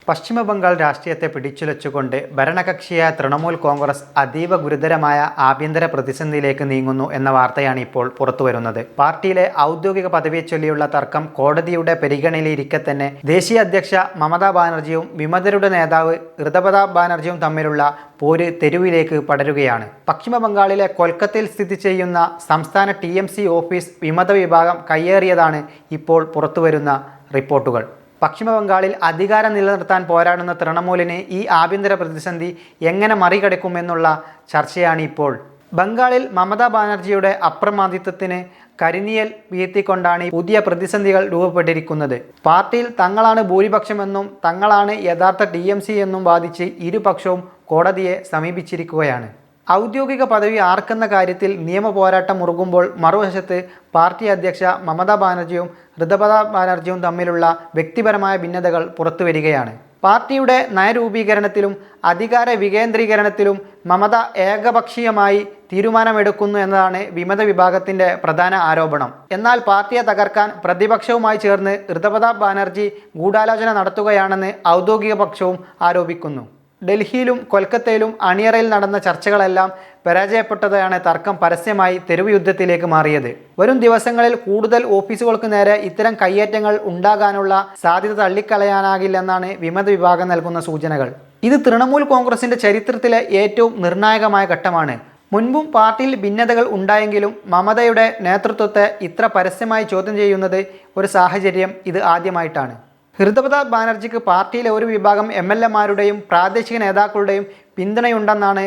പശ്ചിമ ബംഗാൾ രാഷ്ട്രീയത്തെ പിടിച്ചുലച്ചുകൊണ്ട് ഭരണകക്ഷിയായ തൃണമൂൽ കോൺഗ്രസ് അതീവ ഗുരുതരമായ ആഭ്യന്തര പ്രതിസന്ധിയിലേക്ക് നീങ്ങുന്നു എന്ന വാർത്തയാണ് ഇപ്പോൾ പുറത്തുവരുന്നത്. പാർട്ടിയിലെ ഔദ്യോഗിക പദവിയെ ചൊല്ലിയുള്ള തർക്കം കോടതിയുടെ പരിഗണനയിലിരിക്കെ തന്നെ ദേശീയ അധ്യക്ഷ മമതാ ബാനർജിയും വിമതരുടെ നേതാവ് ഋതപതാപ് ബാനർജിയും തമ്മിലുള്ള പോര് തെരുവിലേക്ക് പടരുകയാണ്. പശ്ചിമ ബംഗാളിലെ കൊൽക്കത്തയിൽ സ്ഥിതി ചെയ്യുന്ന സംസ്ഥാന TMC ഓഫീസ് വിമത വിഭാഗം കയ്യേറിയതാണ് ഇപ്പോൾ പുറത്തുവരുന്ന റിപ്പോർട്ടുകൾ. പശ്ചിമ ബംഗാളിൽ അധികാരം നിലനിർത്താൻ പോരാടുന്ന തൃണമൂലിന് ഈ ആഭ്യന്തര പ്രതിസന്ധി എങ്ങനെ മറികടക്കുമെന്നുള്ള ചർച്ചയാണ് ഇപ്പോൾ. ബംഗാളിൽ മമതാ ബാനർജിയുടെ അപ്രമാദിത്വത്തിന് കരിനിയൽ വീഴ്ത്തിക്കൊണ്ടാണ് പുതിയ പ്രതിസന്ധികൾ രൂപപ്പെട്ടിരിക്കുന്നത്. പാർട്ടിയിൽ തങ്ങളാണ് ഭൂരിപക്ഷമെന്നും തങ്ങളാണ് യഥാർത്ഥ TMC എന്നും വാദിച്ച് ഇരുപക്ഷവും കോടതിയെ സമീപിച്ചിരിക്കുകയാണ്. ഔദ്യോഗിക പദവി ആർക്കെന്ന കാര്യത്തിൽ നിയമ പോരാട്ടം മുറുകുമ്പോൾ മറുവശത്ത് പാർട്ടി അധ്യക്ഷ മമതാ ബാനർജിയും ഋതപതാപ് ബാനർജിയും തമ്മിലുള്ള വ്യക്തിപരമായ ഭിന്നതകൾ പുറത്തുവരികയാണ്. പാർട്ടിയുടെ നയരൂപീകരണത്തിലും അധികാര വികേന്ദ്രീകരണത്തിലും മമത ഏകപക്ഷീയമായി തീരുമാനമെടുക്കുന്നു എന്നതാണ് വിമത വിഭാഗത്തിൻ്റെ പ്രധാന ആരോപണം. എന്നാൽ പാർട്ടിയെ തകർക്കാൻ പ്രതിപക്ഷവുമായി ചേർന്ന് ഋതപതാപ് ബാനർജി ഗൂഢാലോചന നടത്തുകയാണെന്ന് ഔദ്യോഗിക പക്ഷവും ആരോപിക്കുന്നു. ഡൽഹിയിലും കൊൽക്കത്തയിലും അണിയറയിൽ നടന്ന ചർച്ചകളെല്ലാം പരാജയപ്പെട്ടതാണ് തർക്കം പരസ്യമായി തെരുവ് യുദ്ധത്തിലേക്ക് മാറിയത്. വരും ദിവസങ്ങളിൽ കൂടുതൽ ഓഫീസുകൾക്ക് നേരെ ഇത്തരം കയ്യേറ്റങ്ങൾ ഉണ്ടാകാനുള്ള സാധ്യത തള്ളിക്കളയാനാകില്ലെന്നാണ് വിമത വിഭാഗം നൽകുന്ന സൂചനകൾ. ഇത് തൃണമൂൽ കോൺഗ്രസിന്റെ ചരിത്രത്തിലെ ഏറ്റവും നിർണായകമായ ഘട്ടമാണ്. മുൻപും പാർട്ടിയിൽ ഭിന്നതകൾ ഉണ്ടായെങ്കിലും മമതയുടെ നേതൃത്വത്തെ ഇത്ര പരസ്യമായി ചോദ്യം ചെയ്യുന്നത് ഒരു സാഹചര്യം ഇത് ആദ്യമായിട്ടാണ്. ഋതപതാപ് ബാനർജിക്ക് പാർട്ടിയിലെ ഒരു വിഭാഗം MLA-മാരുടെയും പ്രാദേശിക നേതാക്കളുടെയും പിന്തുണയുണ്ടെന്നാണ്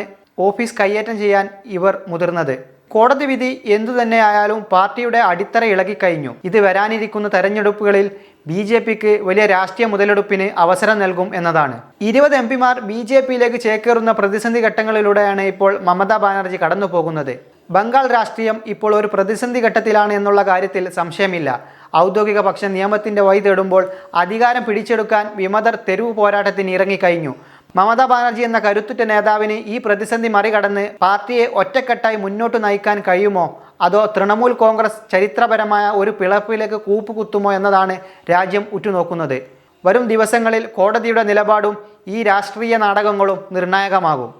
ഓഫീസ് കയ്യേറ്റം ചെയ്യാൻ ഇവർ മുതിർന്നത്. കോടതി വിധി എന്തുതന്നെയായാലും പാർട്ടിയുടെ അടിത്തറ ഇളകിക്കഴിഞ്ഞു. ഇത് വരാനിരിക്കുന്ന തെരഞ്ഞെടുപ്പുകളിൽ BJPക്ക് വലിയ രാഷ്ട്രീയ മുതലെടുപ്പിന് അവസരം നൽകും എന്നതാണ്. 20 MP-മാർ BJPയിലേക്ക് ചേക്കേറുന്ന പ്രതിസന്ധി ഘട്ടങ്ങളിലൂടെയാണ് ഇപ്പോൾ മമതാ ബാനർജി കടന്നു പോകുന്നത്. ബംഗാൾ രാഷ്ട്രീയം ഇപ്പോൾ ഒരു പ്രതിസന്ധി ഘട്ടത്തിലാണ് എന്നുള്ള കാര്യത്തിൽ സംശയമില്ല. ഔദ്യോഗിക പക്ഷം നിയമത്തിൻ്റെ വഴി തേടുമ്പോൾ അധികാരം പിടിച്ചെടുക്കാൻ വിമതർ തെരുവ് പോരാട്ടത്തിന് ഇറങ്ങിക്കഴിഞ്ഞു. മമതാ ബാനർജി എന്ന കരുത്തുറ്റ നേതാവിന് ഈ പ്രതിസന്ധി മറികടന്ന് പാർട്ടിയെ ഒറ്റക്കെട്ടായി മുന്നോട്ട് നയിക്കാൻ കഴിയുമോ, അതോ തൃണമൂൽ കോൺഗ്രസ് ചരിത്രപരമായ ഒരു പിളർപ്പിലേക്ക് കൂപ്പുകുത്തുമോ എന്നതാണ് രാജ്യം ഉറ്റുനോക്കുന്നത്. വരും ദിവസങ്ങളിൽ കോടതിയുടെ നിലപാടും ഈ രാഷ്ട്രീയ നാടകങ്ങളും നിർണായകമാകും.